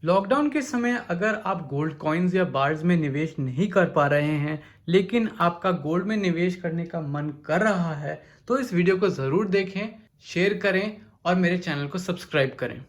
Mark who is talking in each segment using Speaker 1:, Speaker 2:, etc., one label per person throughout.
Speaker 1: Lockdown के समय अगर आप गोल्ड कॉइन्स या बार्स में निवेश नहीं कर पा रहे हैं, लेकिन आपका गोल्ड में निवेश करने का मन कर रहा है, तो इस वीडियो को ज़रूर देखें, शेयर करें और मेरे चैनल को सब्सक्राइब करें।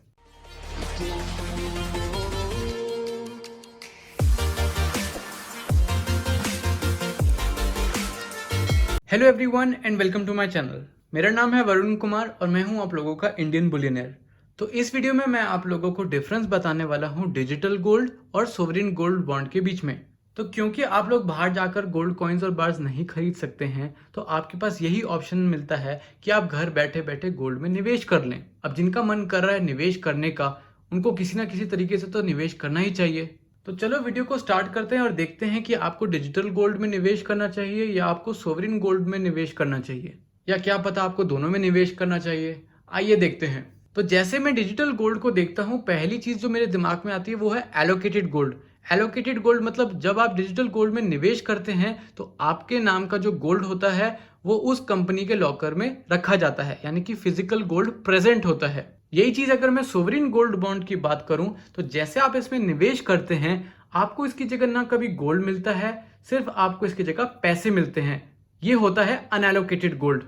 Speaker 1: Hello everyone and welcome to my channel. मेरा नाम है वरुण कुमार और मैं हूं आप लोगों का इंडियन बुलियनेयर। तो इस वीडियो में मैं आप लोगों को डिफरेंस बताने वाला हूं डिजिटल गोल्ड और सोवरिन गोल्ड बॉन्ड के बीच में। तो क्योंकि आप लोग बाहर जाकर गोल्ड कॉइन्स और बार्स नहीं खरीद सकते हैं, तो आपके पास यही ऑप्शन मिलता है कि आप घर बैठे बैठे गोल्ड में निवेश कर लें। अब जिनका मन कर रहा है निवेश करने का, उनको किसी ना किसी तरीके से तो निवेश करना ही चाहिए। तो चलो वीडियो को स्टार्ट करते हैं और देखते हैं कि आपको डिजिटल गोल्ड में निवेश करना चाहिए या आपको सोवरिन गोल्ड में निवेश करना चाहिए, या क्या पता आपको दोनों में निवेश करना चाहिए। आइए देखते हैं। तो जैसे मैं डिजिटल गोल्ड को देखता हूं, पहली चीज जो मेरे दिमाग में आती है वो है एलोकेटेड गोल्ड। एलोकेटेड गोल्ड मतलब जब आप डिजिटल गोल्ड में निवेश करते हैं तो आपके नाम का जो गोल्ड होता है वो उस कंपनी के लॉकर में रखा जाता है, यानी कि फिजिकल गोल्ड प्रेजेंट होता है। यही चीज अगर मैं सोवरिन गोल्ड बॉन्ड की बात करूं, तो जैसे आप इसमें निवेश करते हैं, आपको इसकी जगह ना कभी गोल्ड मिलता है, सिर्फ आपको इसकी जगह पैसे मिलते हैं। ये होता है अनएलोकेटेड गोल्ड।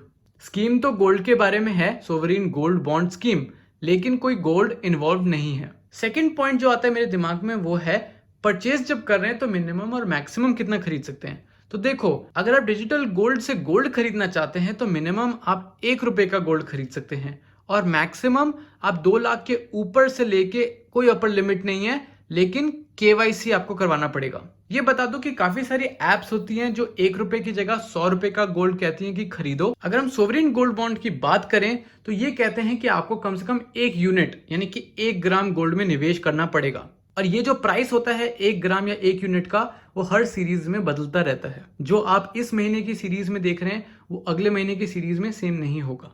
Speaker 1: स्कीम तो गोल्ड के बारे में है, सोवरिन गोल्ड बॉन्ड स्कीम, लेकिन कोई गोल्ड इन्वॉल्व नहीं है। सेकेंड पॉइंट जो आता है मेरे दिमाग में वो है परचेज जब कर रहे हैं तो मिनिमम और मैक्सिमम कितना खरीद सकते हैं। तो देखो, अगर आप डिजिटल गोल्ड से गोल्ड खरीदना चाहते हैं तो मिनिमम आप 1 रुपए का गोल्ड खरीद सकते हैं और मैक्सिमम आप 2 लाख के ऊपर से लेके, कोई अपर लिमिट नहीं है, लेकिन केवाईसी आपको करवाना पड़ेगा। ये बता दो कि काफी सारी एप्स होती हैं जो 1 रुपए की जगह 100 रुपए का गोल्ड कहती हैं कि खरीदो। अगर हम सोवरिन गोल्ड बॉन्ड की बात करें तो ये कहते हैं कि आपको कम से कम 1 यूनिट यानी कि 1 ग्राम गोल्ड में निवेश करना पड़ेगा। और ये जो प्राइस होता है 1 ग्राम या 1 यूनिट का, वो हर सीरीज में बदलता रहता है। जो आप इस महीने की सीरीज में देख रहे हैं वो अगले महीने की सीरीज में सेम नहीं होगा,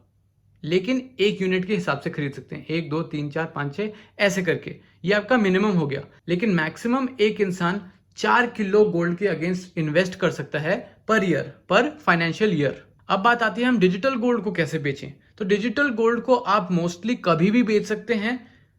Speaker 1: लेकिन 1 यूनिट के हिसाब से खरीद सकते हैं। 1 2 3 4 5 6 ऐसे करके। ये आपका मिनिमम हो गया, लेकिन मैक्सिमम एक इंसान 4 किलो गोल्ड के अगेंस्ट इन्वेस्ट कर सकता है पर ईयर, पर फाइनेंशियल ईयर। अब बात आती है हम डिजिटल गोल्ड को कैसे बेचें। तो डिजिटल गोल्ड को आप मोस्टली कभी भी बेच सकते हैं,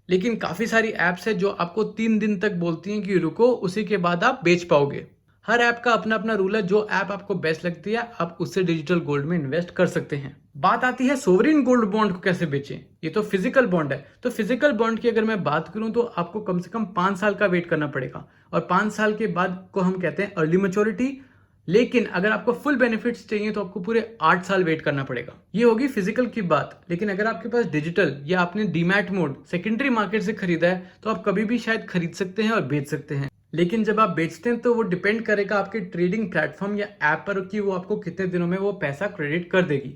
Speaker 1: लेकिन काफी सारी एप्स है जो आपको 3 दिन तक बोलती हैं कि रुको, उसी के बाद आप बेच पाओगे। हर ऐप का अपना अपना रूल है। जो ऐप आपको बेस्ट लगती है आप उससे डिजिटल गोल्ड में इन्वेस्ट कर सकते हैं। बात आती है सोवरिन गोल्ड बॉन्ड को कैसे बेचें। ये तो फिजिकल बॉन्ड है। तो फिजिकल बॉन्ड की अगर मैं बात करूं तो आपको कम से कम 5 साल का वेट करना पड़ेगा, और 5 साल के बाद को हम कहते हैं अर्ली मैच्योरिटी। लेकिन अगर आपको फुल बेनिफिट्स चाहिए तो आपको पूरे 8 साल वेट करना पड़ेगा। ये होगी फिजिकल की बात। लेकिन अगर आपके पास डिजिटल या आपने डीमैट मोड सेकेंडरी मार्केट से खरीदा है तो आप कभी भी शायद खरीद सकते हैं और बेच सकते हैं। लेकिन जब आप बेचते हैं तो वो डिपेंड करेगा आपके ट्रेडिंग प्लेटफॉर्म या ऐप पर कि वो आपको कितने दिनों में वो पैसा क्रेडिट कर देगी।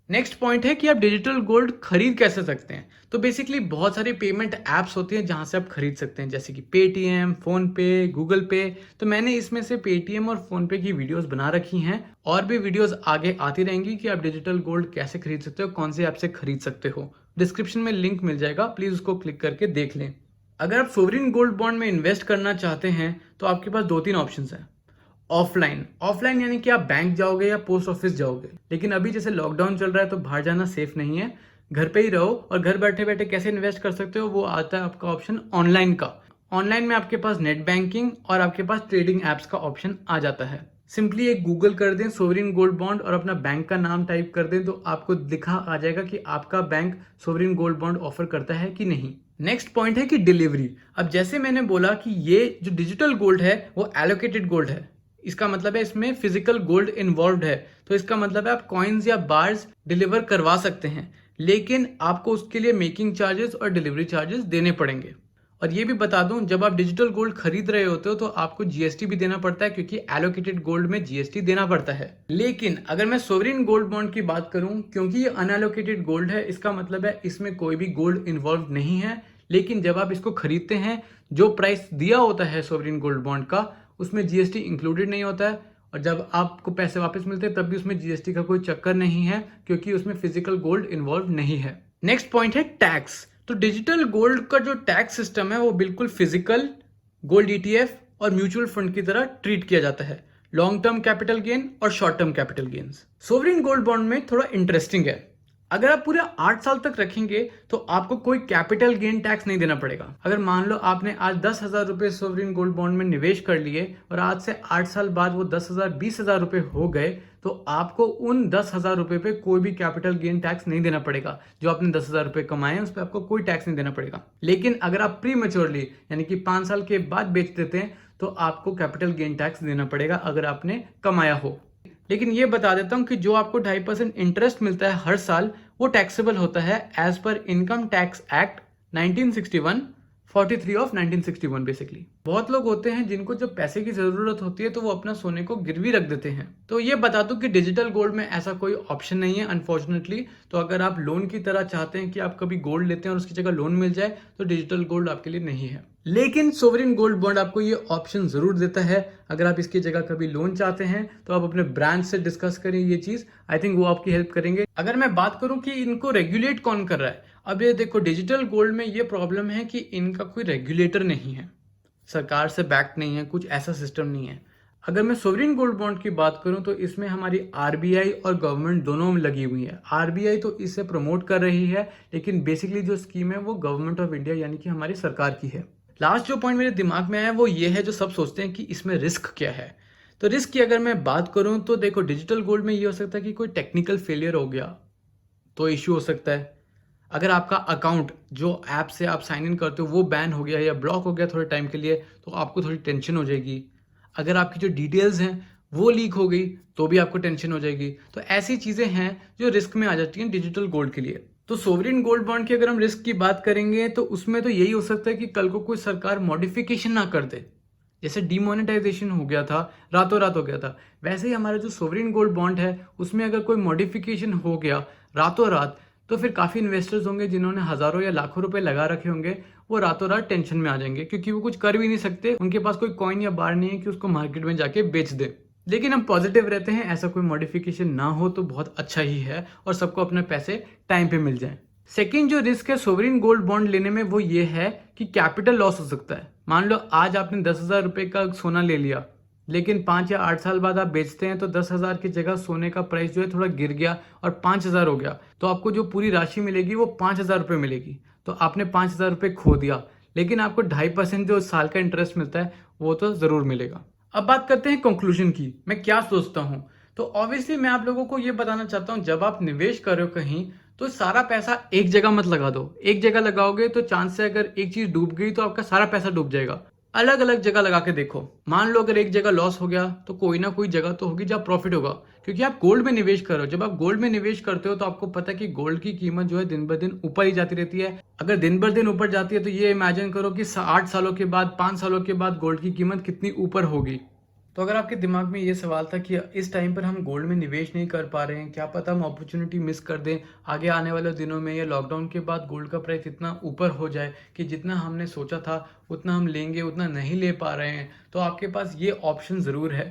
Speaker 1: नेक्स्ट पॉइंट है कि आप डिजिटल गोल्ड खरीद कैसे सकते हैं। तो बेसिकली बहुत सारी पेमेंट ऐप्स होती हैं जहां से आप खरीद सकते हैं, जैसे कि पेटीएम, फोन पे, गूगल पे। तो मैंने इसमें से पेटीएम और फोन पे की वीडियोस बना रखी हैं, और भी वीडियोस आगे आती रहेंगी कि आप डिजिटल गोल्ड कैसे खरीद सकते हो, कौन से ऐप से खरीद सकते हो। डिस्क्रिप्शन में लिंक मिल जाएगा, प्लीज उसको क्लिक करके देख लें। अगर आप सोवरिन गोल्ड बॉन्ड में इन्वेस्ट करना चाहते हैं तो आपके पास 2-3 ऑप्शंस हैं। ऑफलाइन यानी कि आप बैंक जाओगे या पोस्ट ऑफिस जाओगे। लेकिन अभी जैसे लॉकडाउन चल रहा है तो बाहर जाना सेफ नहीं है, घर पे ही रहो। और घर बैठे बैठे कैसे इन्वेस्ट कर सकते हो, वो आता है आपका ऑप्शन ऑनलाइन का। ऑनलाइन में आपके पास नेट बैंकिंग और आपके पास ट्रेडिंग एप्स का ऑप्शन आ जाता है। सिंपली एक गूगल कर दें सोवरिन गोल्ड बॉन्ड और अपना बैंक का नाम टाइप कर दें तो आपको दिखा आ जाएगा कि आपका bank sovereign gold bond offer करता है कि नहीं। नेक्स्ट पॉइंट है कि डिलीवरी। अब जैसे मैंने बोला कि ये जो डिजिटल गोल्ड है वो एलोकेटेड गोल्ड है, इसका मतलब है इसमें फिजिकल गोल्ड इन्वॉल्व है। तो इसका मतलब है आप कॉइन्स या बार्स डिलीवर करवा सकते हैं, लेकिन आपको उसके लिए मेकिंग चार्जेस और डिलीवरी चार्जेस देने पड़ेंगे। और ये भी बता दूं, जब आप डिजिटल गोल्ड खरीद रहे होते हो तो आपको जीएसटी भी देना पड़ता है, क्योंकि एलोकेटेड गोल्ड में जीएसटी देना पड़ता है। लेकिन अगर मैं सोवरिन गोल्ड बॉन्ड की बात करूं, क्योंकि ये अनएलोकेटेड गोल्ड है, इसका मतलब है इसमें कोई भी गोल्ड इन्वॉल्व नहीं है। लेकिन जब आप इसको खरीदते हैं, जो प्राइस दिया होता है सोवरिन गोल्ड बॉन्ड का, उसमें जीएसटी इंक्लूडेड नहीं होता है। और जब आपको पैसे वापस मिलते हैं तब भी उसमें जीएसटी का कोई चक्कर नहीं है, क्योंकि उसमें फिजिकल गोल्ड इन्वॉल्व नहीं है। नेक्स्ट पॉइंट है टैक्स। तो डिजिटल गोल्ड का जो टैक्स सिस्टम है वो बिल्कुल फिजिकल गोल्ड ईटीएफ और म्यूचुअल फंड की तरह ट्रीट किया जाता है। लॉन्ग टर्म कैपिटल गेन और short term capital gains. Sovereign gold bond में थोड़ा इंटरेस्टिंग है। अगर आप पूरे 8 साल तक रखेंगे तो आपको कोई कैपिटल गेन टैक्स नहीं देना पड़ेगा। अगर मान लो आपने आज 10,000 रुपए सोवरिन गोल्ड बॉन्ड में निवेश कर लिए और आज से 8 साल बाद वो 10,000 20,000 रुपए हो गए, तो आपको उन 10,000 रुपए पे कोई भी कैपिटल गेन टैक्स नहीं देना पड़ेगा। जो आपने 10,000 रुपए कमाए हैं उस पर आपको कोई टैक्स नहीं देना पड़ेगा। लेकिन अगर आप प्री मेच्योरली यानी कि 5 साल के बाद बेच देते हैं तो आपको कैपिटल गेन टैक्स देना पड़ेगा अगर आपने कमाया हो। लेकिन ये बता देता हूं कि जो आपको 2.5% इंटरेस्ट मिलता है हर साल, वो टैक्सेबल होता है as per income tax act 1961 43 of 1961 basically. बहुत लोग होते हैं जिनको जब पैसे की जरूरत होती है तो वो अपना सोने को गिरवी रख देते हैं। तो ये बता दूं कि डिजिटल गोल्ड में ऐसा कोई ऑप्शन नहीं है अनफॉर्चुनेटली। तो अगर आप लोन की तरह चाहते हैं कि आप कभी गोल्ड लेते हैं और उसकी जगह लोन मिल जाए, तो डिजिटल गोल्ड आपके लिए नहीं है। लेकिन सोवरिन गोल्ड बॉन्ड आपको ये ऑप्शन जरूर देता है। अगर आप इसकी जगह कभी लोन चाहते हैं तो आप अपने ब्रांच से डिस्कस करें ये चीज, आई थिंक वो आपकी हेल्प करेंगे। अगर मैं बात करूं कि इनको रेगुलेट कौन कर रहा है, अब ये देखो डिजिटल गोल्ड में ये प्रॉब्लम है कि इनका कोई रेगुलेटर नहीं है, सरकार से बैक्ड नहीं है, कुछ ऐसा सिस्टम नहीं है। अगर मैं सोवरिन गोल्ड बॉन्ड की बात करूं तो इसमें हमारी आरबीआई और गवर्नमेंट दोनों में लगी हुई है। आरबीआई तो इसे प्रमोट कर रही है, लेकिन बेसिकली जो स्कीम है वो गवर्नमेंट ऑफ इंडिया यानी कि हमारी सरकार की है। लास्ट जो पॉइंट मेरे दिमाग में आया वो ये है, जो सब सोचते हैं कि इसमें रिस्क क्या है। तो रिस्क की अगर मैं बात करूं तो देखो डिजिटल गोल्ड में ये हो सकता है कि कोई टेक्निकल फेलियर हो गया तो इश्यू हो सकता है। अगर आपका अकाउंट जो ऐप से आप साइन इन करते हो वो बैन हो गया या ब्लॉक हो गया थोड़े टाइम के लिए, तो आपको थोड़ी टेंशन हो जाएगी। अगर आपकी जो डिटेल्स हैं वो लीक हो गई तो भी आपको टेंशन हो जाएगी। तो ऐसी चीजें हैं जो रिस्क में आ जाती हैं डिजिटल गोल्ड के लिए। तो सोवरिन गोल्ड बॉन्ड की अगर हम रिस्क की बात करेंगे तो उसमें तो यही हो सकता है कि कल को कोई सरकार मॉडिफिकेशन ना कर दे। जैसे डिमोनेटाइजेशन हो गया था, रातों रात हो गया था, वैसे ही हमारा जो सोवरिन गोल्ड बॉन्ड है उसमें अगर कोई मॉडिफिकेशन हो गया रातों रात, तो फिर काफ़ी इन्वेस्टर्स होंगे जिन्होंने हज़ारों या लाखों रुपए लगा रखे होंगे, वो रातों रात टेंशन में आ जाएंगे क्योंकि वो कुछ कर भी नहीं सकते। उनके पास कोई कॉइन या बार नहीं है कि उसको मार्केट में जाके बेच दे। लेकिन हम पॉजिटिव रहते हैं, ऐसा कोई मॉडिफिकेशन ना हो तो बहुत अच्छा ही है और सबको अपने पैसे टाइम पे मिल जाए। सेकेंड जो रिस्क है सोवरिन गोल्ड बॉन्ड लेने में वो ये है कि कैपिटल लॉस हो सकता है। मान लो आज आपने 10,000 रुपए का सोना ले लिया, लेकिन 5 या 8 साल बाद आप बेचते हैं तो 10,000 की जगह सोने का प्राइस जो है थोड़ा गिर गया और 5,000 हो गया, तो आपको जो पूरी राशि मिलेगी वो 5,000 रुपये मिलेगी। तो आपने 5,000 रुपये खो दिया, लेकिन आपको 2.5% जो साल का इंटरेस्ट मिलता है वो तो जरूर मिलेगा। अब बात करते हैं कंक्लूजन की, मैं क्या सोचता हूँ। तो ऑब्वियसली मैं आप लोगों को ये बताना चाहता हूँ, जब आप निवेश कर रहे हो कहीं तो सारा पैसा एक जगह मत लगा दो। एक जगह लगाओगे तो चांस है अगर एक चीज डूब गई तो आपका सारा पैसा डूब जाएगा। अलग अलग जगह लगा के देखो। मान लो अगर एक जगह लॉस हो गया तो कोई ना कोई जगह तो होगी जहाँ प्रॉफिट होगा, क्योंकि आप गोल्ड में निवेश कर रहे हो। जब आप गोल्ड में निवेश करते हो तो आपको पता है कि गोल्ड की कीमत जो है दिन ब दिन ऊपर ही जाती रहती है। अगर दिन ब दिन ऊपर जाती है तो ये इमेजिन करो कि 8 सालों के बाद 5 सालों के बाद गोल्ड की कीमत कितनी ऊपर होगी। तो अगर आपके दिमाग में ये सवाल था कि इस टाइम पर हम गोल्ड में निवेश नहीं कर पा रहे हैं, क्या पता हम अपॉर्चुनिटी मिस कर दें, आगे आने वाले दिनों में या लॉकडाउन के बाद गोल्ड का प्राइस इतना ऊपर हो जाए कि जितना हमने सोचा था उतना हम लेंगे उतना नहीं ले पा रहे हैं, तो आपके पास ये ऑप्शन ज़रूर है।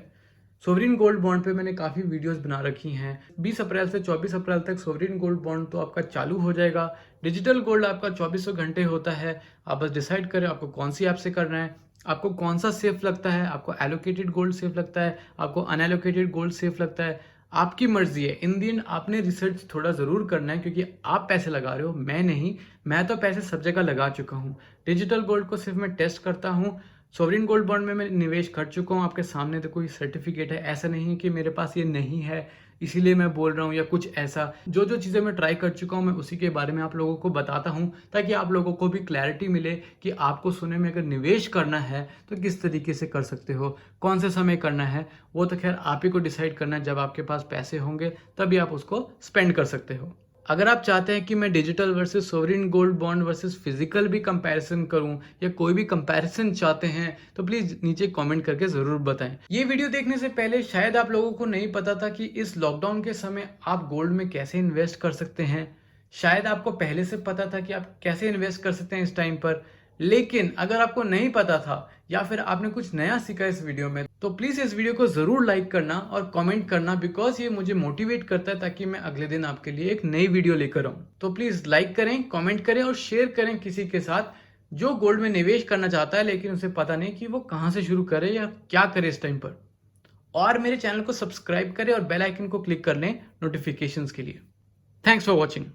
Speaker 1: सोवरिन गोल्ड बॉन्ड पे मैंने काफ़ी वीडियोस बना रखी हैं। 20 अप्रैल से 24 अप्रैल तक सोवरिन गोल्ड बॉन्ड तो आपका चालू हो जाएगा। डिजिटल गोल्ड आपका 2400 घंटे होता है। आप बस डिसाइड करें आपको कौन सी ऐप से करना है, आपको कौन सा सेफ लगता है, आपको एलोकेटेड गोल्ड सेफ लगता है, आपको अनएलोकेटेड गोल्ड सेफ लगता है, आपकी मर्जी है। इन दिन आपने रिसर्च थोड़ा ज़रूर करना है क्योंकि आप पैसे लगा रहे हो, मैं नहीं। मैं तो पैसे सब जगह लगा चुका हूँ। डिजिटल गोल्ड को सिर्फ मैं टेस्ट करता हूँ। सोवरिन गोल्ड बॉन्ड में मैं निवेश कर चुका हूँ। आपके सामने तो कोई सर्टिफिकेट है, ऐसा नहीं है कि मेरे पास ये नहीं है इसीलिए मैं बोल रहा हूँ या कुछ ऐसा। जो जो चीज़ें मैं ट्राई कर चुका हूँ मैं उसी के बारे में आप लोगों को बताता हूँ, ताकि आप लोगों को भी क्लैरिटी मिले कि आपको सोने में अगर निवेश करना है तो किस तरीके से कर सकते हो, कौन से समय करना है। वो तो खैर आप ही को डिसाइड करना है। जब आपके पास पैसे होंगे तभी आप उसको स्पेंड कर सकते हो। अगर आप चाहते हैं कि मैं digital versus sovereign gold bond versus physical भी कंपैरिजन करूं या कोई भी कंपैरिजन चाहते हैं तो प्लीज नीचे कमेंट करके जरूर बताएं। ये वीडियो देखने से पहले शायद आप लोगों को नहीं पता था कि इस लॉकडाउन के समय आप गोल्ड में कैसे इन्वेस्ट कर सकते हैं। शायद आपको पहले से पता था कि आप कैसे इन्वेस्ट कर सकते हैं इस टाइम पर, लेकिन अगर आपको नहीं पता था या फिर आपने कुछ नया सीखा इस वीडियो में तो प्लीज इस वीडियो को जरूर लाइक करना और कमेंट करना, बिकॉज ये मुझे मोटिवेट करता है ताकि मैं अगले दिन आपके लिए एक नई वीडियो लेकर आऊं। तो प्लीज लाइक करें, कमेंट करें और शेयर करें किसी के साथ जो गोल्ड में निवेश करना चाहता है लेकिन उसे पता नहीं कि वो कहां से शुरू करे या क्या करे इस टाइम पर। और मेरे चैनल को सब्सक्राइब करें और बेल आइकन को क्लिक कर लें नोटिफिकेशंस के लिए। Thanks for watching.